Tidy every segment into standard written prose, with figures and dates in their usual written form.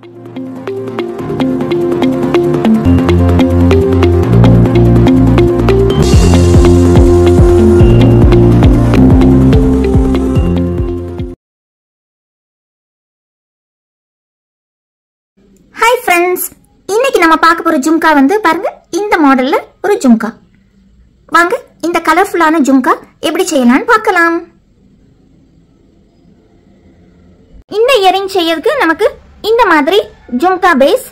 Hi friends, இன்னைக்கு நம்ம பார்க்க போற ஜும்கா வந்து பாருங்க இந்த மாடல்ல ஒரு ஜும்கா. வாங்க இந்த கலர்ஃபுல்லான ஜும்கா எப்படி செய்யலாம்னு பார்க்கலாம். இந்த இயரிங் செய்யறதுக்கு நமக்கு இந்த மாதிரி ஜும்கா பேஸ்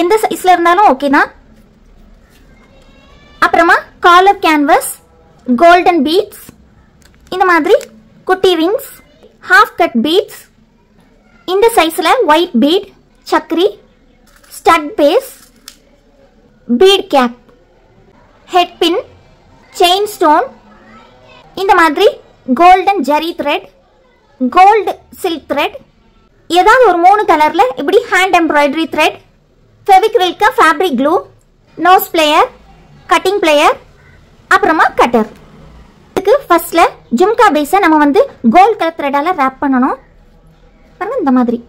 எந்த சைஸ்ல இருந்தாலும் ஓகே தான். அப்புறமா காலர் கேன்வாஸ், கோல்டன் பீட்ஸ், இந்த மாதிரி குட்டி ரிங்ஸ், ஹாஃப் கட் பீட்ஸ், இந்த சைஸ்ல ஒயிட் பீட், சக்கரி, stud base, bead cap, head pin, chain stone, இந்த மாதிரி golden zari thread, gold silk thread, ஏதாவது ஒரு 3 கலர்ல இப்படி ஹேண்ட் எம்ப்ராய்டரி த்ரெட், ஃபெவிக்ரில்க்கு fabric glue, nose plier, cutting plier, அப்புறமா கட்டர். இதுக்கு ஃபர்ஸ்ட்ல ஜும்கா பேஸை நம்ம வந்து கோல்ட் கலர் த்ரெட்டால ரேப் பண்ணணும். பாருங்க இந்த மாதிரி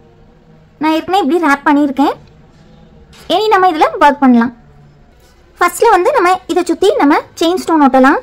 நான் ஏற்கனவே இப்படி ரேப் பண்ணியிருக்கேன். இனி நம்ம இதில் ஒர்க் பண்ணலாம். ஃபர்ஸ்ட்ல வந்து நம்ம இதை சுற்றி நம்ம செயின் ஸ்டோன் ஒட்டலாம்.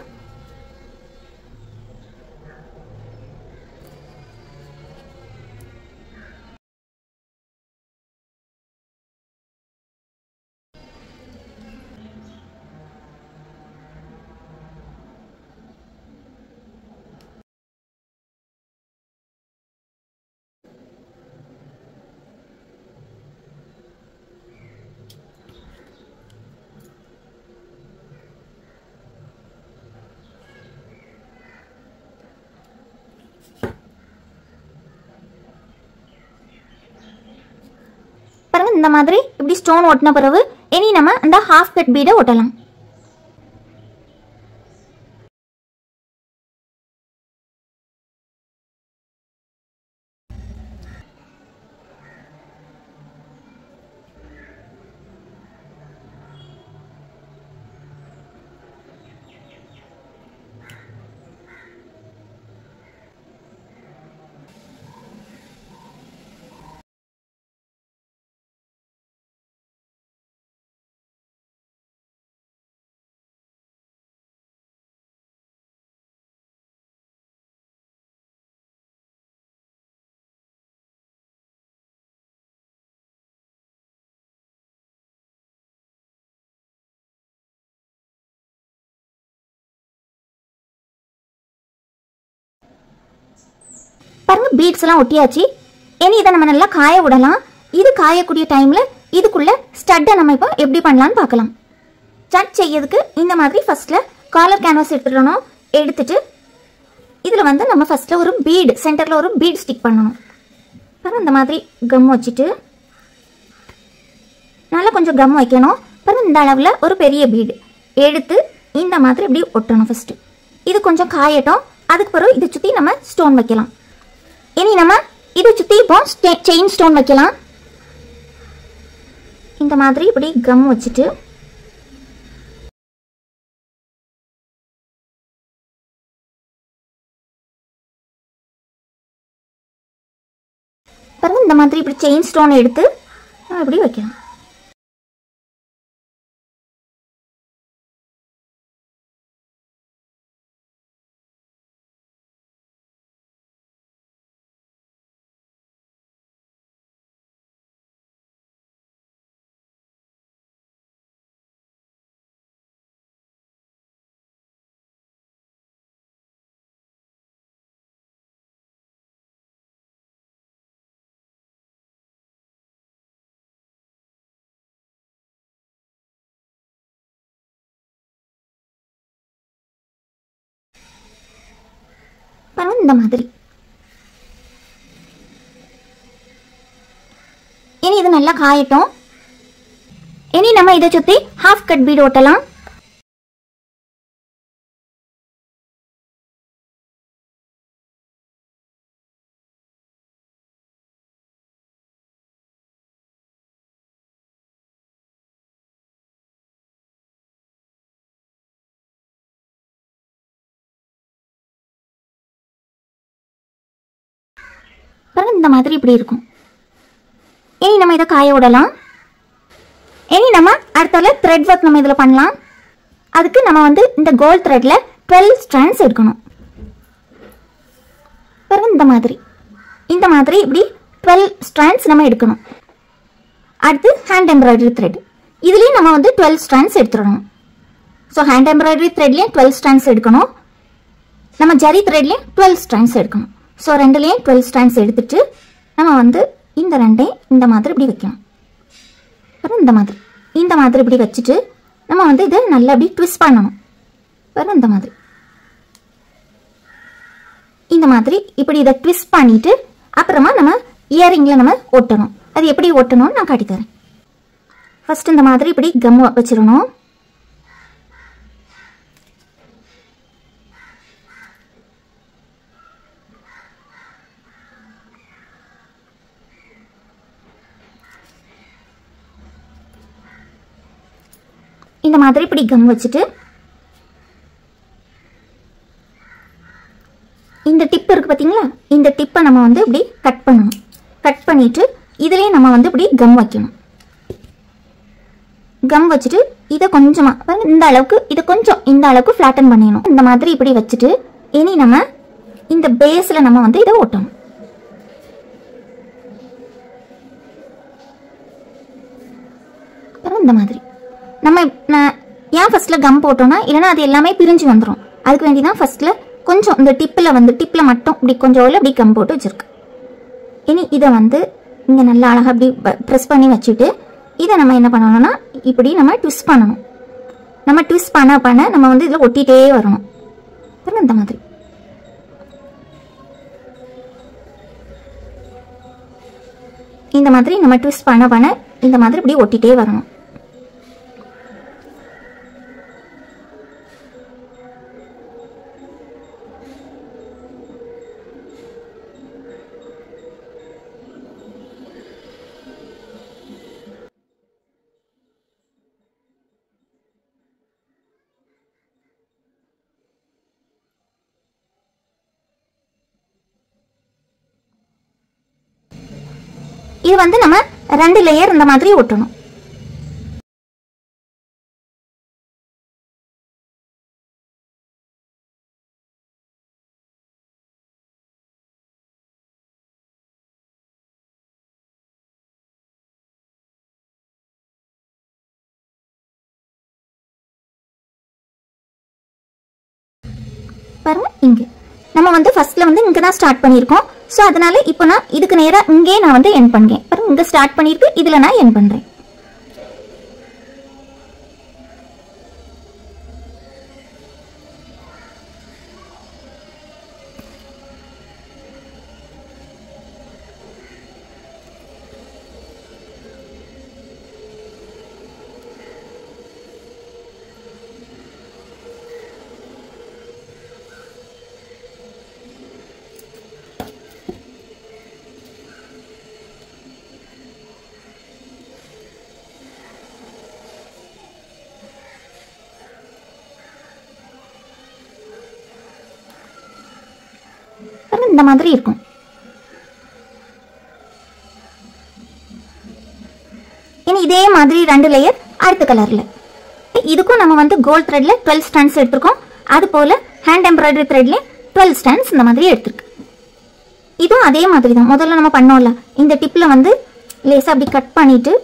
பாருங்க இந்த மாதிரி இப்படி ஸ்டோன் ஒட்டின பிறகு இனி நம்ம அந்த ஹாஃப் கட் பீடை ஒட்டலாம். பாருங்க பீட்ஸ் எல்லாம் ஒட்டியாச்சு. இனி இதை நம்ம நல்லா காய விடலாம். இது காயக்கூடிய டைம்ல இதுக்குள்ள ஸ்டட்டை நம்ம இப்போ எப்படி பண்ணலாம்னு பார்க்கலாம். ஸ்டட் செய்யறதுக்கு இந்த மாதிரி ஃபர்ஸ்ட்ல காலர் கேன்வாஸ் எடுத்துடணும். எடுத்துட்டு இதில் வந்து நம்ம ஃபர்ஸ்ட்ல ஒரு பீடு சென்டர்ல ஒரு பீட் ஸ்டிக் பண்ணணும். பாருங்க இந்த மாதிரி கம் வச்சுட்டு நல்லா கொஞ்சம் கம் வைக்கணும். பாருங்க இந்த அளவில் ஒரு பெரிய பீடு எடுத்து இந்த மாதிரி இப்படி ஒட்டணும். ஃபர்ஸ்ட் இது கொஞ்சம் காயட்டும். அதுக்கு பிறகு இதை சுற்றி நம்ம ஸ்டோன் வைக்கலாம். இனி நம்ம இதை சுற்றி இப்போ செயின் ஸ்டோன் வைக்கலாம். இந்த மாதிரி இப்படி கம் வச்சுட்டு பாருங்க இந்த மாதிரி இப்படி செயின் ஸ்டோன் எடுத்து இப்படி வைக்கலாம். பாருங்க இந்த மாதிரி. இனி இது நல்லா காயட்டும். இனி நம்ம இதை சுற்றி ஹாஃப் கட் பீட் ஒட்டலாம். பாருங்க இந்த மாதிரி இப்படி இருக்கும். இனி நம்ம இதை காய விடலாம். இனி நம்ம அடுத்தால த்ரெட் ஒர்க் நம்ம இதில் பண்ணலாம். அதுக்கு நம்ம வந்து இந்த கோல்ட் த்ரெட்டில் 12 ஸ்ட்ராண்ட்ஸ் எடுக்கணும். பாருங்க இந்த மாதிரி இப்படி 12 ஸ்ட்ராண்ட்ஸ் நம்ம எடுக்கணும். அடுத்து ஹேண்ட் எம்ப்ராய்டரி த்ரெட், இதுலேயும் நம்ம வந்து 12 ஸ்ட்ராண்ட்ஸ் எடுத்துடணும். ஸோ ஹேண்ட் எம்ப்ராய்டரி த்ரெட்லேயும் 12 ஸ்ட்ராண்ட்ஸ் எடுக்கணும். நம்ம ஜரி த்ரெட்லேயும் 12 ஸ்ட்ராண்ட்ஸ் எடுக்கணும். ஸோ ரெண்டுலேயும் 12 ஸ்ட்ராண்ட்ஸ் எடுத்துட்டு நம்ம வந்து இந்த ரெண்டையும் இந்த மாதிரி இப்படி வைக்கணும். பாருங்க இந்த மாதிரி இப்படி வச்சுட்டு நம்ம வந்து இதை நல்லா இப்படி ட்விஸ்ட் பண்ணணும். பாருங்க இந்த மாதிரி இப்படி இதை ட்விஸ்ட் பண்ணிட்டு அப்புறமா நம்ம இயரிங்கில் நம்ம ஒட்டணும். அது எப்படி ஒட்டணும்னு நான் காட்டித்தரேன். ஃபர்ஸ்ட் இந்த மாதிரி இப்படி கம் வச்சிடணும். இந்த மாதிரி இப்படி கம் வச்சுட்டு இந்த டிப் இருக்கு பார்த்தீங்களா, இந்த டிப்பை நம்ம வந்து இப்படி கட் பண்ணணும். கட் பண்ணிட்டு இதுலேயே நம்ம வந்து இப்படி கம் வைக்கணும். கம் வச்சுட்டு இதை கொஞ்சமாக இந்த அளவுக்கு இதை கொஞ்சம் இந்த அளவுக்கு ஃப்ளாட்டன் பண்ணிடணும். இந்த மாதிரி இப்படி வச்சுட்டு இனி நம்ம இந்த பேஸில் நம்ம வந்து இதை ஒட்டணும். இந்த மாதிரி நம்ம ஏன் ஃபர்ஸ்ட்டில் கம் போட்டோம்னா இல்லைன்னா அது எல்லாமே பிரிஞ்சு வந்துடும். அதுக்கு வேண்டி தான் ஃபர்ஸ்ட்டில் கொஞ்சம் இந்த டிப்பில் மட்டும் இப்படி கொஞ்சம் இப்படி கம் போட்டு வச்சுருக்கு. இனி இதை வந்து இங்கே நல்லா அழகாக அப்படி ப்ரெஸ் பண்ணி வச்சுட்டு இதை நம்ம என்ன பண்ணணும்னா இப்படி நம்ம ட்விஸ்ட் பண்ணணும். நம்ம ட்விஸ்ட் பண்ண நம்ம வந்து இதில் ஒட்டிகிட்டே வரணும். இந்த மாதிரி நம்ம ட்விஸ்ட் பண்ண இந்த மாதிரி இப்படி ஒட்டிகிட்டே வரணும். இது வந்து நம்ம 2 லேயர் இந்த மாதிரி ஒட்டணும். பாருங்க இங்க நம்ம வந்து ஃபர்ஸ்ட்ல வந்து இங்க தான் ஸ்டார்ட் பண்ணியிருக்கோம். ஸோ அதனால இப்போ நான் இதுக்கு நேராக இங்கே நான் வந்து என் பண்ணுறேன். பாருங்க இங்கே ஸ்டார்ட் பண்ணியிருக்கு, இதில் நான் என் பண்ணுறேன். இந்த மாதிரி இருக்கும். இனி இதே மாதிரி 2 லேயர் அடுத்த கலர்ல. இதுக்கும் நம்ம வந்து கோல்ட் த்ரெட்ல 12 ஸ்டாண்ட்ஸ் எடுத்துருக்கோம். அது போல ஹேண்ட் எம்ப்ராய்டரி த்ரெட்ல 12 ஸ்டாண்ட்ஸ் இந்த மாதிரி எடுத்துருக்கு. இதுவும் அதே மாதிரி தான் முதல்ல நம்ம பண்ணோம்ல, இந்த டிப்ல வந்து லேசா அப்படி கட் பண்ணிட்டு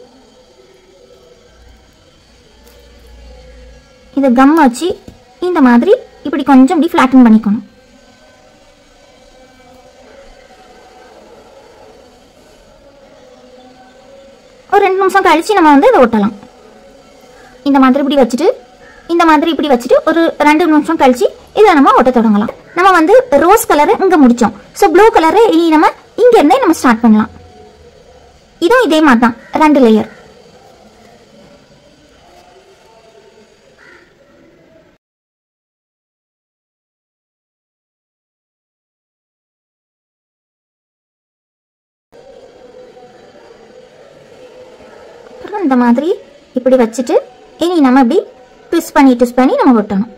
இதை கம் வச்சு இந்த மாதிரி இப்படி கொஞ்சம் இப்படி ஃபிளாட்டன் பண்ணிக்கணும். ஒரு 2 நிமிஷம் கழிச்சு நம்ம வந்து இதை ஒட்டலாம். இந்த மாதிரி இப்படி வச்சுட்டு ஒரு 2 நிமிஷம் கழிச்சு இதை நம்ம ஒட்ட தொடங்கலாம். நம்ம வந்து ரோஸ் கலர் இங்க முடிச்சோம். ஸோ ப்ளூ கலர் இனி நம்ம இங்க இருந்தே நம்ம ஸ்டார்ட் பண்ணலாம். இதுவும் இதே மாதிரி தான் 2 லேயர். இந்த மாதிரி இப்படி வச்சுட்டு இனி நம்ம இப்படி ட்விஸ்ட் பண்ணி நம்ம ஒட்டணும்.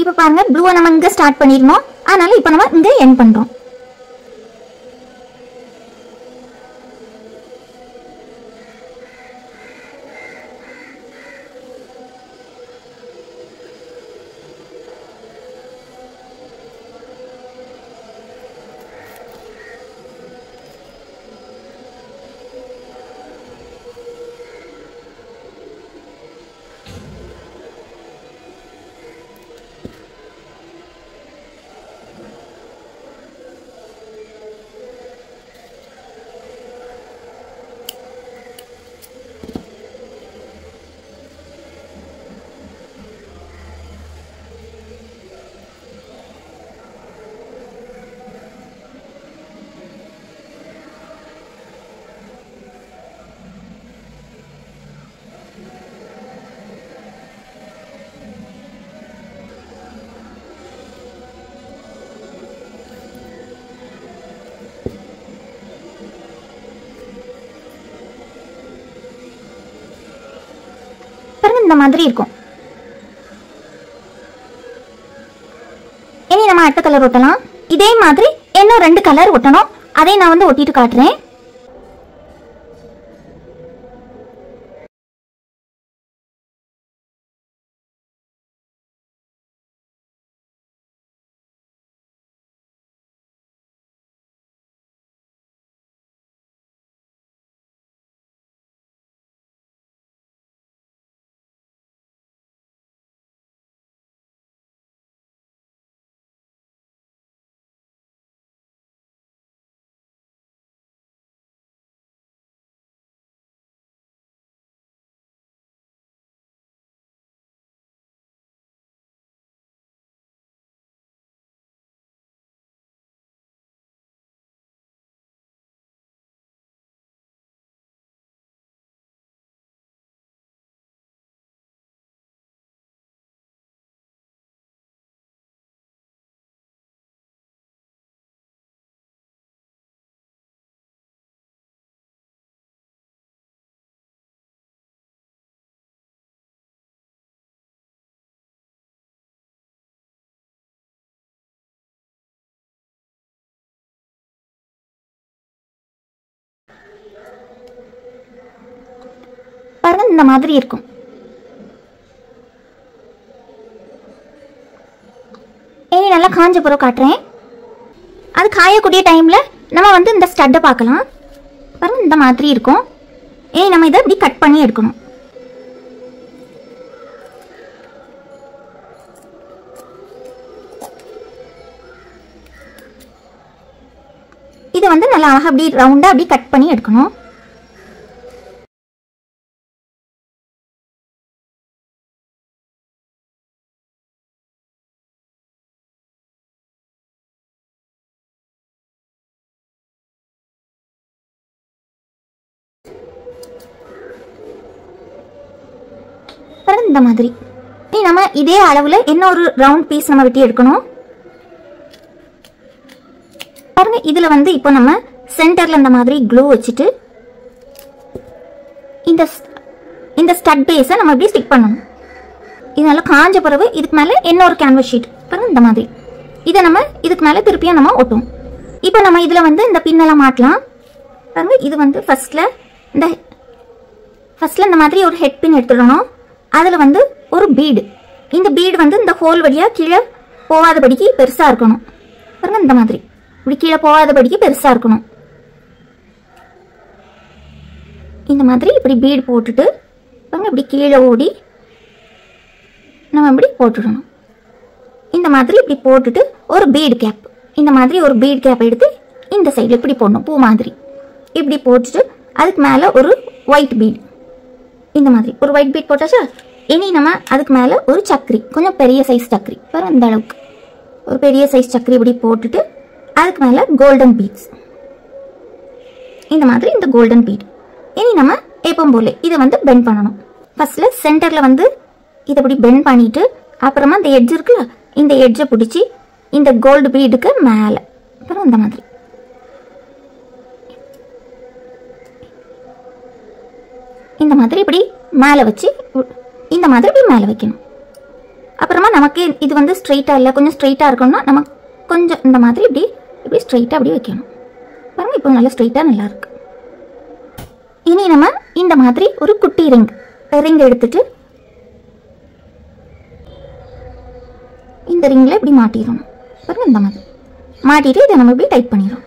இப்போ பாருங்க ப்ளூவை நம்ம இங்கே ஸ்டார்ட் பண்ணிடணும், அதனால இப்போ நம்ம இங்கே எண்ட் பண்ணுறோம். இந்த மாதிரி இருக்கும். இனி நம்ம அடுத்த கலர் ஒட்டலாம். இதே மாதிரி இன்னும் 2 கலர் ஒட்டணும், அதை நான் வந்து ஒட்டிட்டு காட்டுறேன். பாருங்க இந்த மாதிரி இருக்கும். இனி நல்லா காஞ்ச பிறகு காட்டுறேன். அது காயக்கூடிய டைம்ல நம்ம வந்து இந்த ஸ்டட்டை பார்க்கலாம். பாருங்க இந்த மாதிரி இருக்கும். இனி நம்ம இதை இப்படி கட் பண்ணி எடுக்கணும். இது வந்து நல்லா அழகா அப்படி ரவுண்டா அப்படி கட் பண்ணி எடுக்கணும். இந்த மாதிரி நம்ம இதே அளவுல இன்னொரு ரவுண்ட் பீஸ் நம்ம வெட்டி எடுக்கணும். பாருங்க இதுல வந்து இப்போ நம்ம சென்டர்ல இந்த மாதிரி க்ளூ வச்சுட்டு இந்த ஸ்டட் பேஸை நம்ம இப்படி ஸ்டிக் பண்ணணும். இது நல்லா காஞ்ச பிறகு இதுக்கு மேல இன்னொரு கேன்வாஸ் ஷீட் பாருங்க இந்த மாதிரி இதை நம்ம இதுக்கு மேல திருப்பியும் நம்ம ஒட்டும். இப்போ நம்ம இதுல வந்து இந்த பின்னெல்லாம் மாட்டலாம். பாருங்க இது வந்து ஃபர்ஸ்ட்ல இந்த மாதிரி ஒரு ஹெட் பின் எடுத்துடணும். அதில் வந்து ஒரு பீடு, இந்த பீடு வந்து இந்த ஹோல் வழியாக கீழே போகாதபடிக்கு பெருசாக இருக்கணும். பாருங்க இந்த மாதிரி இப்படி கீழே போகாதபடிக்கு பெருசாக இருக்கணும். இந்த மாதிரி இப்படி பீடு போட்டுட்டு பாருங்க இப்படி கீழே ஓடி நம்ம இப்படி போட்டுடணும். இந்த மாதிரி இப்படி போட்டுட்டு ஒரு பீடு கேப், இந்த மாதிரி ஒரு பீடு கேப் எடுத்து இந்த சைடில் இப்படி போடணும். பூ மாதிரி இப்படி போட்டுட்டு அதுக்கு மேலே ஒரு ஒயிட் பீட், இந்த மாதிரி ஒரு ஒயிட் பீட் போட்டாச்சா. இனி நம்ம அதுக்கு மேலே ஒரு சக்கரி, கொஞ்சம் பெரிய சைஸ் சக்கரி பாரு இந்த அளவுக்கு ஒரு பெரிய சைஸ் சக்கரி இப்படி போட்டுட்டு அதுக்கு மேலே கோல்டன் பீட்ஸ், இந்த மாதிரி இந்த கோல்டன் பீட். இனி நம்ம எப்பவும் போல இதை வந்து பெண்ட் பண்ணணும். ஃபர்ஸ்ட்ல சென்டரில் வந்து இதை இப்படி பெண்ட் பண்ணிட்டு அப்புறமா இந்த எட்ஜ் இருக்குல்ல, இந்த எட்ஜை பிடிச்சி இந்த கோல்டு பீடுக்கு மேலே அப்புறம் இந்த மாதிரி இந்த மாதிரி இப்படி மேலே வச்சு இந்த மாதிரி இப்படி மேலே வைக்கணும். அப்புறமா நமக்கு இது வந்து ஸ்ட்ரெயிட்டாக இல்லை, கொஞ்சம் ஸ்ட்ரெயிட்டாக இருக்கணும்னா நம்ம கொஞ்சம் இந்த மாதிரி இப்படி ஸ்ட்ரெயிட்டாக அப்படி வைக்கணும். பாருங்கள், இப்போ நல்லா ஸ்ட்ரெயிட்டாக நல்லா இருக்கு. இனி நம்ம இந்த மாதிரி ஒரு குட்டி ரிங் எடுத்துட்டு இந்த ரிங்கில் இப்படி மாட்டிடணும். பாருங்கள், இந்த மாதிரி மாட்டிட்டு இதை நம்ம இப்படி டைட் பண்ணிடுறோம்.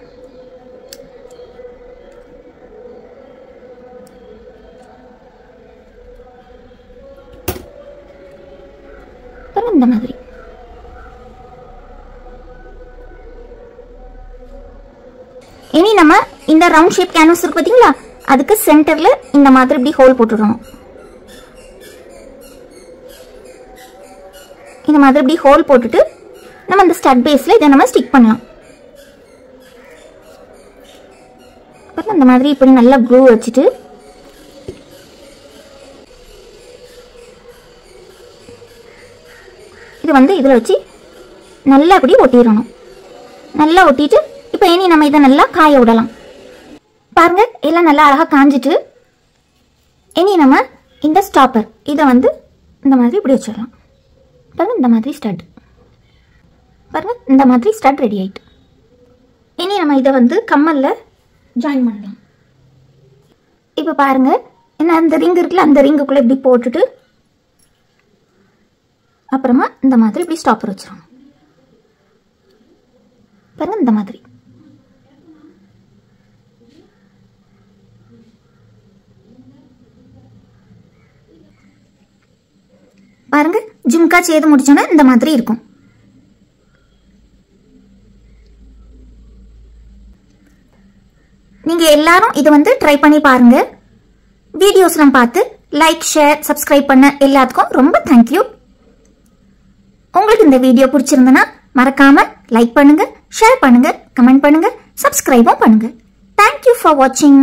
பாருங்கள், இந்த மாதிரி. இனி நம்ம இந்த ரவுண்ட் ஷேப் கேன்வாஸ் இருக்கு பார்த்தீங்களா, அதுக்கு சென்டர்ல இந்த மாதிரி இப்படி ஹோல் போட்டுடணும். இந்த மாதிரி இப்படி ஹோல் போட்டுட்டு நம்ம இந்த ஸ்டட் பேஸ்ல இதை நம்ம ஸ்டிக் பண்ணலாம். பாருங்க, இந்த மாதிரி இப்படி நல்லா க்ளூ வச்சுட்டு இது வந்து இதில் வச்சு நல்லா இப்படி ஒட்டிடணும். நல்லா ஒட்டிட்டு இப்போ இனி நம்ம இதை நல்லா காய விடலாம். பாருங்க, எல்லாம் நல்லா அழகாக காஞ்சிட்டு இனி நம்ம இந்த ஸ்டாப்பர் இதை வந்து இந்த மாதிரி இப்படி வச்சிடலாம். பாருங்க, இந்த மாதிரி ஸ்டட். பாருங்க, இந்த மாதிரி ஸ்டட் ரெடி ஆயிட்டு. இனி நம்ம இதை வந்து கம்மல்ல ஜாயின் பண்ணலாம். இப்போ பாருங்க, என்ன அந்த ரிங் இருக்குல்ல, அந்த ரிங்குக்குள்ள இப்படி போட்டுட்டு அப்புறமா இந்த மாதிரி இப்படி ஸ்டாப்பர் வச்சிடணும். பாருங்க, இந்த மாதிரி. பாருங்க, ஜும்கா செய்து முடிச்சோன்னா இந்த மாதிரி இருக்கும். நீங்க எல்லாரும் இதை வந்து ட்ரை பண்ணி பாருங்க. வீடியோஸ்லாம் பார்த்து லைக், ஷேர், சப்ஸ்கிரைப் பண்ண எல்லாத்துக்கும் ரொம்ப தேங்க்யூ. உங்களுக்கு இந்த வீடியோ பிடிச்சிருந்தனா மறக்காம லைக் பண்ணுங்க, ஷேர் பண்ணுங்க, கமெண்ட் பண்ணுங்க, சப்ஸ்கிரைபும் பண்ணுங்க. தேங்க்யூ ஃபார் வாட்சிங்.